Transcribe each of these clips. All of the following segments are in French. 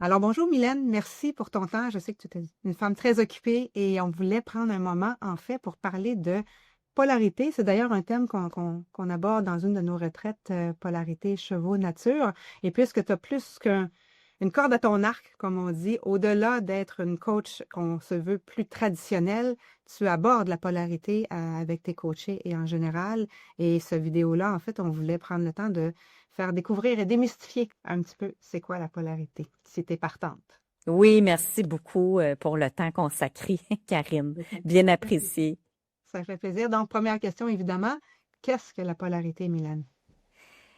Alors bonjour Mylène, merci pour ton temps. Je sais que tu es une femme très occupée et on voulait prendre un moment en fait pour parler de polarité. C'est d'ailleurs un thème qu'on aborde dans une de nos retraites, polarité chevaux-nature. Et puisque tu as plus qu'une corde à ton arc, comme on dit, au-delà d'être une coach qu'on se veut plus traditionnelle, tu abordes la polarité avec tes coachés et en général. Et ce vidéo-là, en fait, on voulait prendre le temps de faire découvrir et démystifier un petit peu c'est quoi la polarité, si t'es partante. Oui, merci beaucoup pour le temps consacré, Karine. Bien apprécié. Ça fait plaisir. Donc, première question, évidemment, qu'est-ce que la polarité, Mylène?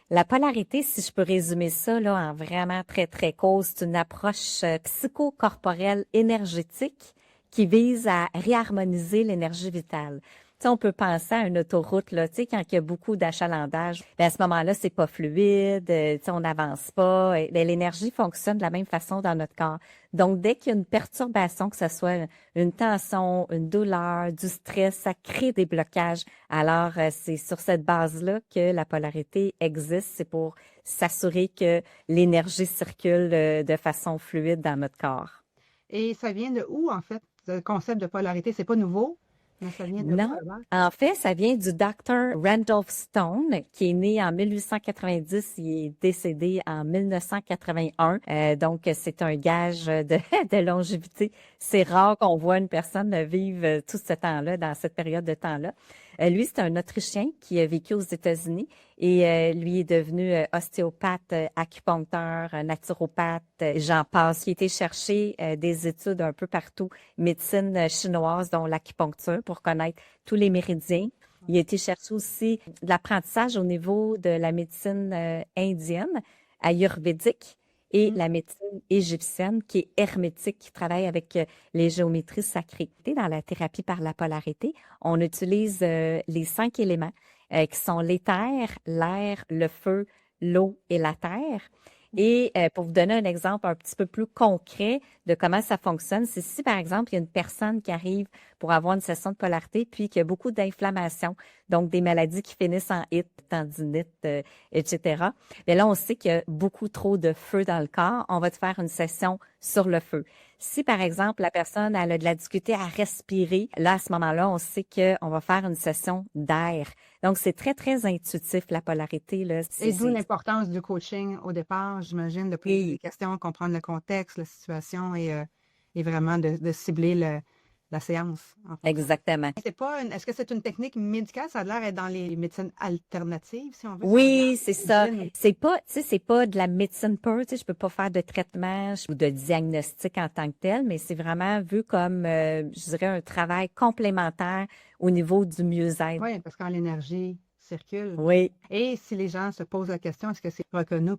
La polarité, si je peux résumer ça là, en vraiment très, très court, c'est une approche psychocorporelle énergétique qui vise à réharmoniser l'énergie vitale. Tu sais, on peut penser à une autoroute, là, tu sais, quand il y a beaucoup d'achalandage, ben à ce moment-là, c'est pas fluide, tu sais, on n'avance pas. Ben, l'énergie fonctionne de la même façon dans notre corps. Donc, dès qu'il y a une perturbation, que ce soit une tension, une douleur, du stress, ça crée des blocages. Alors, c'est sur cette base-là que la polarité existe. C'est pour s'assurer que l'énergie circule de façon fluide dans notre corps. Et ça vient de où, en fait? Le concept de polarité, c'est pas nouveau, mais ça vient de où à Non. la base? En fait, ça vient du docteur Randolph Stone, qui est né en 1890, il est décédé en 1981. Donc, c'est un gage de longévité. C'est rare qu'on voit une personne vivre tout ce temps-là, dans cette période de temps-là. Lui, c'est un Autrichien qui a vécu aux États-Unis et lui est devenu ostéopathe, acupuncteur, naturopathe, j'en passe. Il a été chercher des études un peu partout, médecine chinoise, dont l'acupuncture, pour connaître tous les méridiens. Il a été chercher aussi de l'apprentissage au niveau de la médecine indienne, ayurvédique, et Mm. la médecine égyptienne, qui est hermétique, qui travaille avec les géométries sacrées. Dans la thérapie par la polarité, on utilise les 5 éléments qui sont l'éther, l'air, le feu, l'eau et la terre. Et pour vous donner un exemple un petit peu plus concret de comment ça fonctionne, c'est si par exemple il y a une personne qui arrive pour avoir une session de polarité puis qu'il y a beaucoup d'inflammation, donc des maladies qui finissent en it, tendinite, etc. Mais là, on sait qu'il y a beaucoup trop de feu dans le corps. On va te faire une session sur le feu. Si, par exemple, la personne elle a de la difficulté à respirer, là, à ce moment-là, on sait qu'on va faire une session d'air. Donc, c'est très, très intuitif, la polarité, là. Et d'où l'importance du coaching au départ, j'imagine, de poser des Oui, questions, comprendre le contexte, la situation et vraiment de cibler la séance en fonction. exactement. C'est pas est-ce que c'est une technique médicale? Ça a l'air d'être dans les médecines alternatives, si on veut, si on regarde Oui, c'est ça. l'origine. C'est pas, tu sais, c'est pas de la médecine pure, tu sais, je peux pas faire de traitement ou de diagnostic en tant que tel, mais c'est vraiment vu comme, je dirais, un travail complémentaire au niveau du mieux-être. Oui, parce quand l'énergie circule. Oui. Et si les gens se posent la question, est-ce que c'est reconnu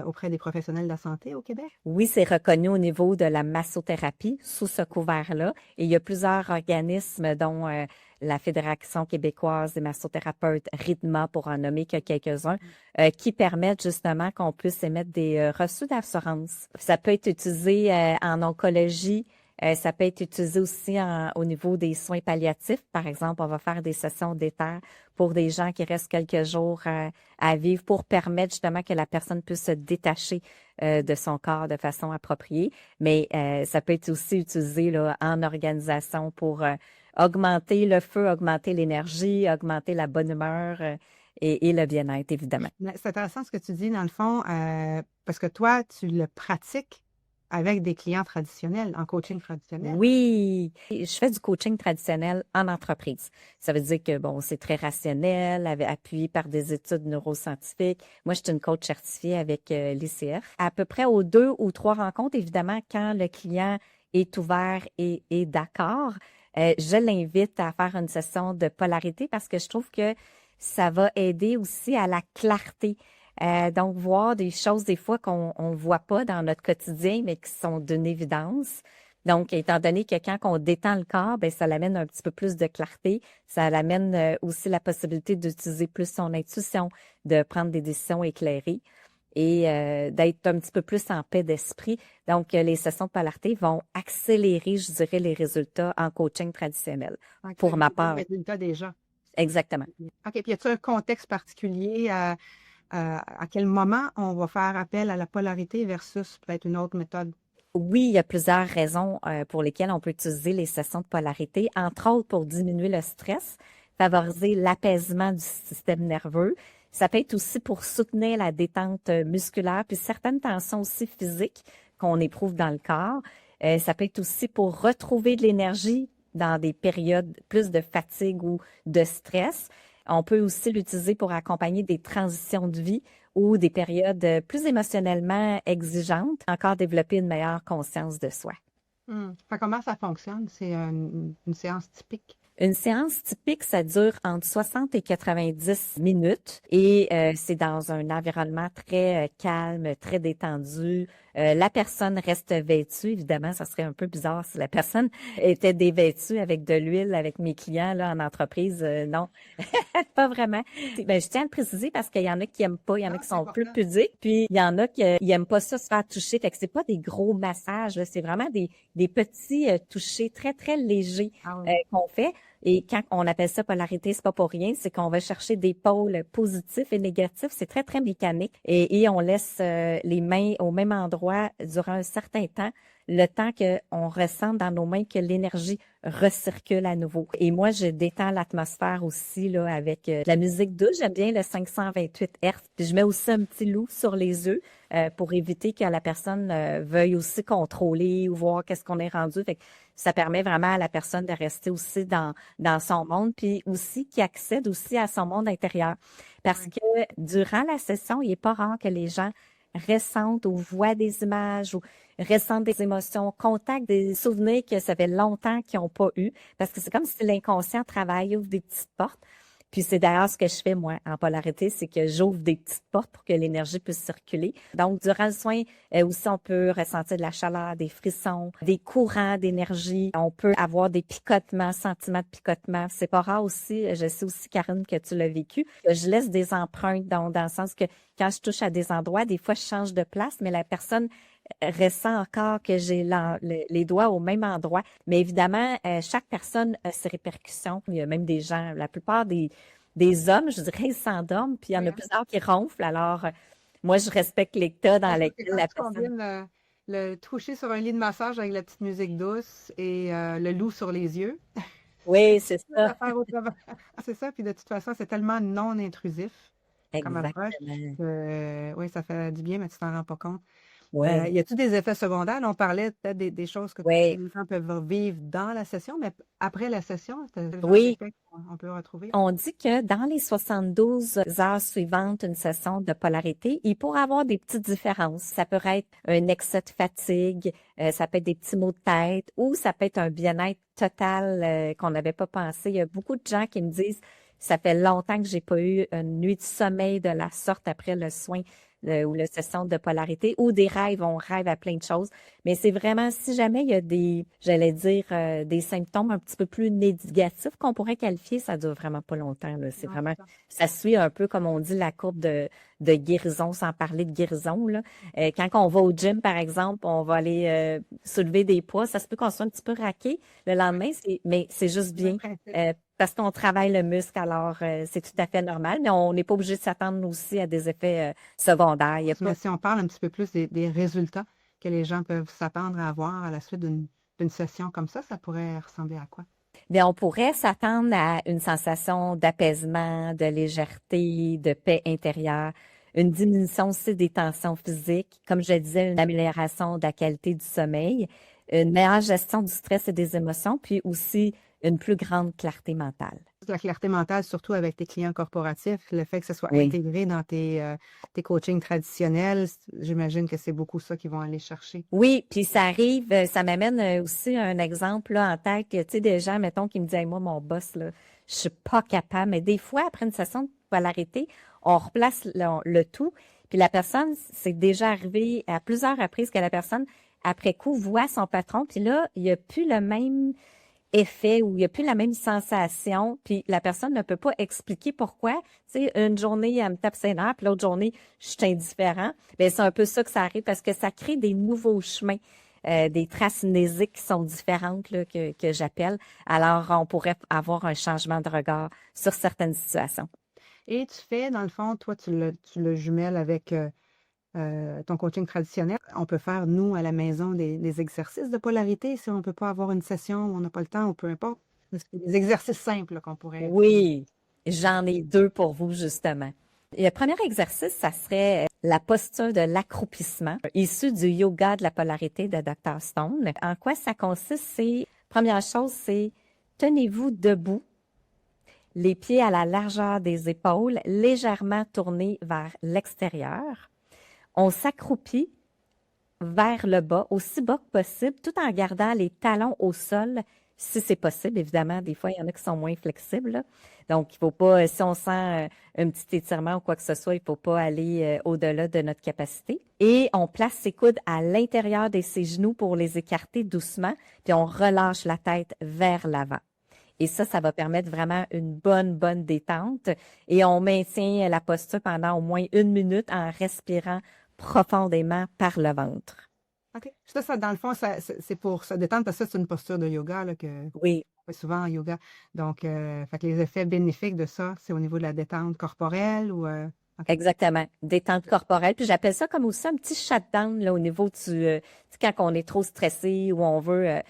auprès des professionnels de la santé au Québec? Oui, c'est reconnu au niveau de la massothérapie sous ce couvert-là. Et il y a plusieurs organismes, dont la Fédération québécoise des massothérapeutes, RITMA, pour en nommer que quelques-uns, qui permettent justement qu'on puisse émettre des reçus d'assurance. Ça peut être utilisé en oncologie. Ça peut être utilisé aussi au niveau des soins palliatifs. Par exemple, on va faire des sessions d'éther pour des gens qui restent quelques jours à vivre pour permettre justement que la personne puisse se détacher de son corps de façon appropriée. Mais ça peut être aussi utilisé là, en organisation pour augmenter le feu, augmenter l'énergie, augmenter la bonne humeur et le bien-être, évidemment. Mais c'est intéressant ce que tu dis, dans le fond, parce que toi, tu le pratiques avec des clients traditionnels, en coaching traditionnel. Oui, je fais du coaching traditionnel en entreprise. Ça veut dire que, bon, c'est très rationnel, appuyé par des études neuroscientifiques. Moi, je suis une coach certifiée avec l'ICF. À peu près aux 2 ou 3 rencontres, évidemment, quand le client est ouvert et d'accord, je l'invite à faire une session de polarité parce que je trouve que ça va aider aussi à la clarté. Donc, voir des choses des fois qu'on ne voit pas dans notre quotidien, mais qui sont d'une évidence. Donc, étant donné que quand on détend le corps, ben ça l'amène un petit peu plus de clarté. Ça l'amène aussi la possibilité d'utiliser plus son intuition, de prendre des décisions éclairées et d'être un petit peu plus en paix d'esprit. Donc, les sessions de polarité vont accélérer, je dirais, les résultats en coaching traditionnel. Donc, tu as Pour vu ma des bons part, résultats déjà. exactement. OK. Puis, y a-t-il un contexte particulier à quel moment on va faire appel à la polarité versus peut-être une autre méthode? Oui, il y a plusieurs raisons pour lesquelles on peut utiliser les sessions de polarité, entre autres pour diminuer le stress, favoriser l'apaisement du système nerveux. Ça peut être aussi pour soutenir la détente musculaire, puis certaines tensions aussi physiques qu'on éprouve dans le corps. Ça peut être aussi pour retrouver de l'énergie dans des périodes plus de fatigue ou de stress. On peut aussi l'utiliser pour accompagner des transitions de vie ou des périodes plus émotionnellement exigeantes, encore développer une meilleure conscience de soi. Fait comment ça fonctionne? C'est une séance typique. Une séance typique, ça dure entre 60 et 90 minutes et c'est dans un environnement très calme, très détendu. La personne reste vêtue. Évidemment, ça serait un peu bizarre si la personne était dévêtue avec de l'huile avec mes clients là en entreprise. Non, pas vraiment. Ben, je tiens à le préciser parce qu'il y en a qui aiment pas, il y en a Ah, qui c'est sont plus important. pudiques, puis il y en a qui aiment pas ça se faire toucher. Fait que c'est pas des gros massages, là, c'est vraiment des petits touchés très, très légers Ah oui. qu'on fait. Et quand on appelle ça polarité, c'est pas pour rien, c'est qu'on va chercher des pôles positifs et négatifs. C'est très, très mécanique. Et on laisse les mains au même endroit durant un certain temps, le temps qu'on ressente dans nos mains que l'énergie recircule à nouveau. Et moi, je détends l'atmosphère aussi là avec de la musique douce. J'aime bien le 528 Hz. Puis je mets aussi un petit loup sur les yeux pour éviter que la personne veuille aussi contrôler ou voir qu'est-ce qu'on est rendu. Fait que ça permet vraiment à la personne de rester aussi dans son monde, puis aussi qui accède aussi à son monde intérieur. Parce Oui. que durant la session, il n'est pas rare que les gens ressentent ou voient des images ou ressentent des émotions, contactent des souvenirs que ça fait longtemps qu'ils n'ont pas eu. Parce que c'est comme si l'inconscient travaille, ouvre des petites portes. Puis c'est d'ailleurs ce que je fais, moi, en polarité, c'est que j'ouvre des petites portes pour que l'énergie puisse circuler. Donc, durant le soin, aussi, on peut ressentir de la chaleur, des frissons, des courants d'énergie. On peut avoir des picotements, sentiments de picotement. C'est pas rare aussi, je sais aussi, Karine, que tu l'as vécu. Je laisse des empreintes dans le sens que quand je touche à des endroits, des fois, je change de place, mais la personne ressent encore que j'ai les doigts au même endroit. Mais évidemment, chaque personne a ses répercussions. Il y a même des gens, la plupart des hommes, je dirais, ils s'endorment, puis il y en Oui, a hein? plusieurs qui ronflent. Alors, moi, je respecte l'état dans Ben, ça, lequel c'est quand la tu personne... combines le toucher sur un lit de massage avec la petite musique douce et le loup sur les yeux. Oui, c'est Deux ça. affaires au travers. C'est ça, puis de toute façon, c'est tellement non intrusif comme approche Exactement. que oui, ça fait du bien, mais tu t'en rends pas compte. Oui, Y a-t-il des effets secondaires? Là, on parlait peut-être des choses que oui, les gens peuvent vivre dans la session, mais après la session, c'est le genre oui. d'effet qu'on peut retrouver. On dit que dans les 72 heures suivantes une session de polarité, il pourrait avoir des petites différences. Ça peut être un excès de fatigue, ça peut être des petits maux de tête ou ça peut être un bien-être total qu'on n'avait pas pensé. Il y a beaucoup de gens qui me disent, ça fait longtemps que j'ai pas eu une nuit de sommeil de la sorte après le soin ou la session de polarité ou des rêves, on rêve à plein de choses. Mais c'est vraiment, si jamais il y a des, j'allais dire, des symptômes un petit peu plus négatifs qu'on pourrait qualifier, ça dure vraiment pas longtemps, là. C'est Non, c'est vraiment, ça. ça suit un peu, comme on dit, la courbe de guérison, sans parler de guérison, là. Quand on va au gym, par exemple, on va aller soulever des poids, ça se peut qu'on soit un petit peu raqué le Oui, lendemain, mais c'est juste c'est le même bien. principe. Parce qu'on travaille le muscle, alors c'est tout à fait normal, mais on n'est pas obligé de s'attendre aussi à des effets secondaires. Il y a pas Mais si on parle un petit peu plus des résultats que les gens peuvent s'attendre à avoir à la suite d'une session comme ça pourrait ressembler à quoi? Bien, on pourrait s'attendre à une sensation d'apaisement, de légèreté, de paix intérieure, une diminution aussi des tensions physiques, comme je le disais, une amélioration de la qualité du sommeil, une meilleure gestion du stress et des émotions, puis aussi une plus grande clarté mentale. La clarté mentale, surtout avec tes clients corporatifs, le fait que ce soit Oui. intégré dans tes coachings traditionnels, j'imagine que c'est beaucoup ça qu'ils vont aller chercher. Oui, puis ça arrive, ça m'amène aussi un exemple là, en tête, que, tu sais, des gens, mettons, qui me disent, Hey, moi, mon boss, là, je suis pas capable. Mais des fois, après une session de polarité, on replace le tout, puis la personne, c'est déjà arrivé à plusieurs reprises que la personne, après coup, voit son patron, puis là, il n'y a plus le même effet ou il n'y a plus la même sensation, puis la personne ne peut pas expliquer pourquoi. Tu sais, une journée, elle me tape ses nerfs, puis l'autre journée, je suis indifférent. Bien, c'est un peu ça que ça arrive parce que ça crée des nouveaux chemins, des traces mnésiques qui sont différentes là, que j'appelle. Alors, on pourrait avoir un changement de regard sur certaines situations. Et tu fais, dans le fond, toi, tu le jumelles avec ton coaching traditionnel. On peut faire, nous, à la maison, des exercices de polarité si on ne peut pas avoir une session où on n'a pas le temps ou peu importe. C'est des exercices simples là, qu'on pourrait. Oui, j'en ai deux pour vous, justement. Et le premier exercice, ça serait la posture de l'accroupissement, issu du yoga de la polarité de Dr. Stone. En quoi ça consiste? Première chose, c'est tenez-vous debout, les pieds à la largeur des épaules, légèrement tournés vers l'extérieur. On s'accroupit vers le bas, aussi bas que possible, tout en gardant les talons au sol, si c'est possible. Évidemment, des fois, il y en a qui sont moins flexibles, là. Donc, il faut pas, si on sent un petit étirement ou quoi que ce soit, il faut pas aller au-delà de notre capacité. Et on place ses coudes à l'intérieur de ses genoux pour les écarter doucement, puis on relâche la tête vers l'avant. Et ça va permettre vraiment une bonne détente. Et on maintient la posture pendant au moins 1 minute en respirant profondément par le ventre. OK. Ça, dans le fond, c'est pour se détendre parce que ça, c'est une posture de yoga là, qu'on Oui, fait souvent en yoga. Donc, fait que les effets bénéfiques de ça, c'est au niveau de la détente corporelle ou. OK. exactement. Détente corporelle. Puis j'appelle ça comme aussi un petit shutdown là, au niveau tu sais, quand on est trop stressé ou on veut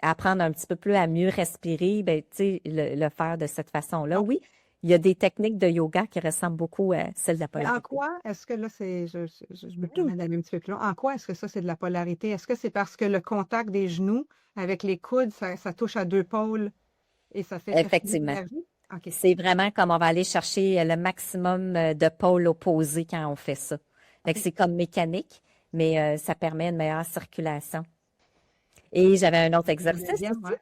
apprendre un petit peu plus à mieux respirer, ben, tu sais, le faire de cette façon-là. Donc, Oui, il y a des techniques de yoga qui ressemblent beaucoup à celles de la mais en polarité. quoi est-ce que là, je me permets d'aller un petit peu plus loin. En quoi est-ce que ça, c'est de la polarité? Est-ce que c'est parce que le contact des genoux avec les coudes, ça touche à deux pôles et ça fait circuler Effectivement. l'énergie? OK. C'est vraiment comme on va aller chercher le maximum de pôles opposés quand on fait ça. Fait que OK. c'est comme mécanique, mais ça permet une meilleure circulation. Et j'avais un autre Le exercice deuxième, aussi. ouais.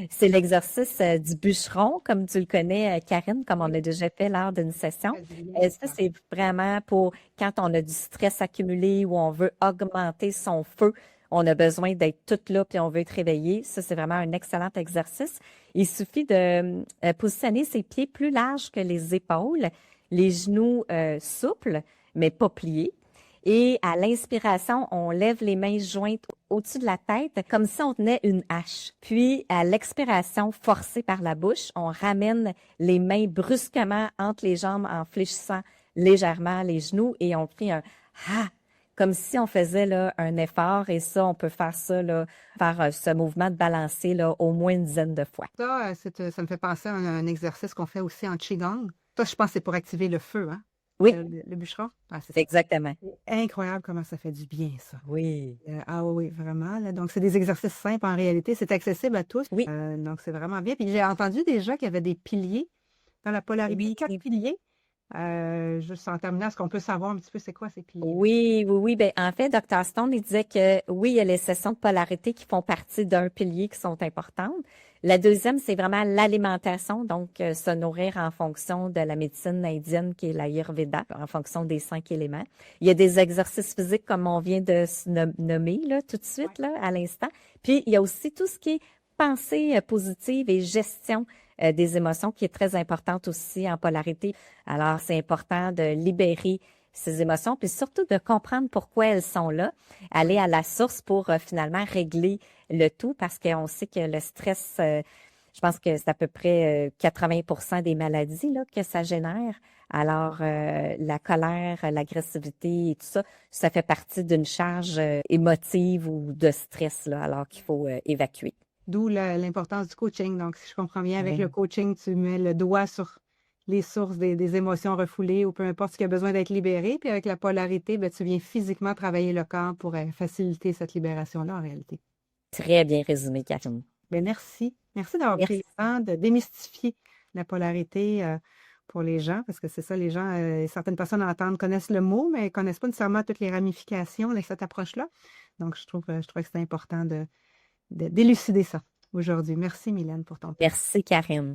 C'est l'exercice du bûcheron, comme tu le connais, Karine, comme on Oui, a déjà fait lors d'une session. ça fait du bien, Ça, ça. c'est vraiment pour quand on a du stress accumulé ou on veut augmenter son feu. On a besoin d'être tout là, puis on veut être réveillé. Ça, c'est vraiment un excellent exercice. Il suffit de positionner ses pieds plus larges que les épaules, les genoux souples, mais pas pliés. Et à l'inspiration, on lève les mains jointes au-dessus de la tête comme si on tenait une hache. Puis à l'expiration forcée par la bouche, on ramène les mains brusquement entre les jambes en fléchissant légèrement les genoux et on fait un ha comme si on faisait là, un effort. Et ça, on peut faire ça, là, faire ce mouvement de balancer là, au moins une dizaine de fois. Ça, ça me fait penser à un exercice qu'on fait aussi en Qigong. Ça, je pense que c'est pour activer le feu, hein? Oui, Le bûcheron. Ah, c'est ça. exactement. C'est incroyable comment ça fait du bien, ça. Oui. Ah oui, oui, vraiment. Là. Donc, c'est des exercices simples en réalité. C'est accessible à tous. Oui. Donc, c'est vraiment bien. Puis, j'ai entendu des gens qui avaient des piliers dans la polarité. Oui. 4 piliers. Juste en terminant, est-ce qu'on peut savoir un petit peu c'est quoi ces piliers? Oui. Ben, en fait, Dr. Stone, il disait que oui, il y a les sessions de polarité qui font partie d'un pilier qui sont importantes. La deuxième, c'est vraiment l'alimentation, donc se nourrir en fonction de la médecine indienne qui est l'Ayurveda, en fonction des 5 éléments. Il y a des exercices physiques comme on vient de se nommer là, tout de Ouais. suite, là, à l'instant. Puis, il y a aussi tout ce qui est pensée positive et gestion des émotions qui est très importante aussi en polarité. Alors, c'est important de libérer ces émotions, puis surtout de comprendre pourquoi elles sont là, aller à la source pour finalement régler le tout, parce qu'on sait que le stress, je pense que c'est à peu près 80% des maladies là, que ça génère. Alors, la colère, l'agressivité et tout ça, ça fait partie d'une charge émotive ou de stress, là, alors qu'il faut évacuer. D'où l'importance du coaching. Donc, si je comprends bien, avec le Oui. coaching, tu mets le doigt sur les sources des émotions refoulées ou peu importe ce qui a besoin d'être libéré. Puis avec la polarité, ben, tu viens physiquement travailler le corps pour faciliter cette libération-là en réalité. Très bien résumé, Catherine. Ben, merci. Merci d'avoir pris Merci. le temps de démystifier la polarité pour les gens, parce que c'est ça, les gens, certaines personnes entendent, connaissent le mot, mais ne connaissent pas nécessairement toutes les ramifications de cette approche-là. Donc, je trouve que c'est important d'élucider ça aujourd'hui. Merci, Mylène, pour ton temps. Merci, Karine.